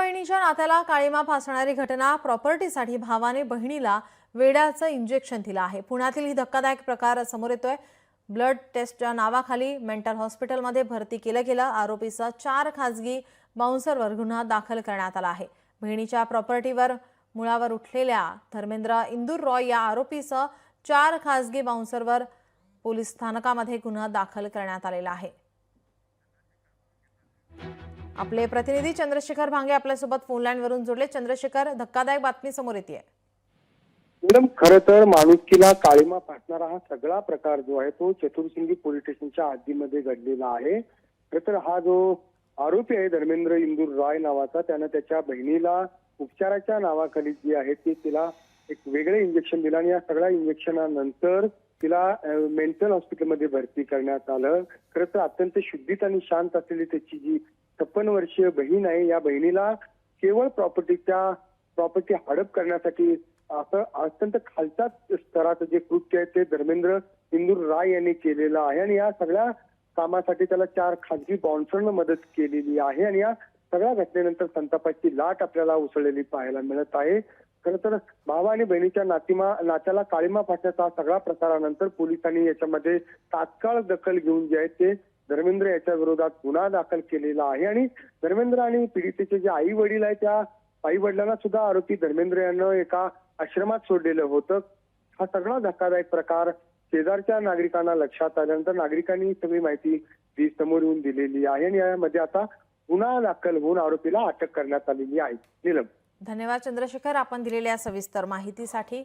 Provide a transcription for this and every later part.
बहिणीच्या नात्याला काळीमा फासणारी घटना। प्रॉपर्टीसाठी भावाने बहिणीला वेड्याचं इंजेक्शन दिलं आहे। पुण्यातील ही धक्कादायक प्रकार समोर येतोय। ब्लड टेस्टच्या नावाखाली मेंटल हॉस्पिटलमध्ये भरती केलं गेलं। आरोपीचा 4 खासगी बाउन्सरवर गुन्हा दाखल करण्यात आला आहे। बहिणीच्या प्रॉपर्टीवर मुळावर उठलेल्या धर्मेंद्र इंदूर रॉय या आरोपीसह 4 खासगी बाउन्सरवर पोलीस स्थानकामध्ये गुन्हा दाखल करण्यात आलेला आहे। आपले प्रतिनिधी चंद्रशेखर भांगे आपल्यासोबत फोन लाईन वरून जोडले। चंद्रशेखर, धक्कादायक बातमी समोर येते। मॅडम, खरं तर माणुसकीला काळीमा फासणारा हा सगळा प्रकार जो आहे तो चतुर्सिंगी पोलीस स्टेशनच्या हद्दीमध्ये घडलेला आहे। खरं तर हा जो आरोपी आहे धर्मेंद्र इंदूर रॉय नावाचा, त्यानं त्याच्या बहिणीला उपचाराच्या नावाखाली जी आहे ती तिला एक वेगळे इंजेक्शन दिलं आणि या सगळ्या इंजेक्शनानंतर तिला मेंटल हॉस्पिटलमध्ये भरती करण्यात आलं। खरं तर अत्यंत शुद्धीत आणि शांत असलेली त्याची जी 56 वर्षीय बहीण आहे, या बहिणीला केवळ प्रॉपर्टी हडप करण्यासाठी असं अत्यंत खालच्या स्तराचं जे कृत्य आहे ते धर्मेंद्र इंदूर राय यांनी केलेलं आहे आणि या सगळ्या कामासाठी त्याला 4 खासगी बाउन्सरनं मदत केलेली आहे आणि या सगळ्या घटनेनंतर संतापाची लाट आपल्याला उसळलेली पाहायला मिळत आहे। खरं तर भावा आणि बहिणीच्या नात्याला काळीमा फासण्याचा सगळा प्रकारानंतर पोलिसांनी याच्यामध्ये तात्काळ दखल घेऊन जे आहे ते धर्मेंद्र याच्या विरोधात गुन्हा दाखल केलेला आहे आणि धर्मेंद्र आणि पीडितेचे जे आई वडील आहेत त्या आई वडिलांना सुद्धा आरोपी धर्मेंद्र यांना एका आश्रमात सोडलेलं होतं। हा सगळा धक्कादायक प्रकार शेजारच्या नागरिकांना लक्षात आल्यानंतर नागरिकांनी सगळी माहिती समोर येऊन दिलेली आहे आणि यामध्ये आता गुन्हा दाखल होऊन आरोपीला अटक करण्यात आलेली आहे। नीलम, धन्यवाद चंद्रशेखर, आपण दिलेल्या सविस्तर माहितीसाठी।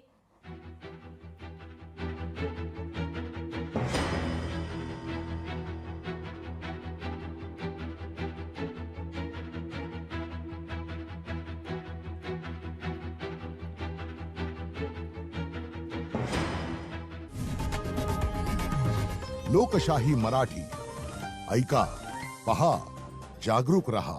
लोकशाही मराठी ऐका, पहा, जागरूक रहा।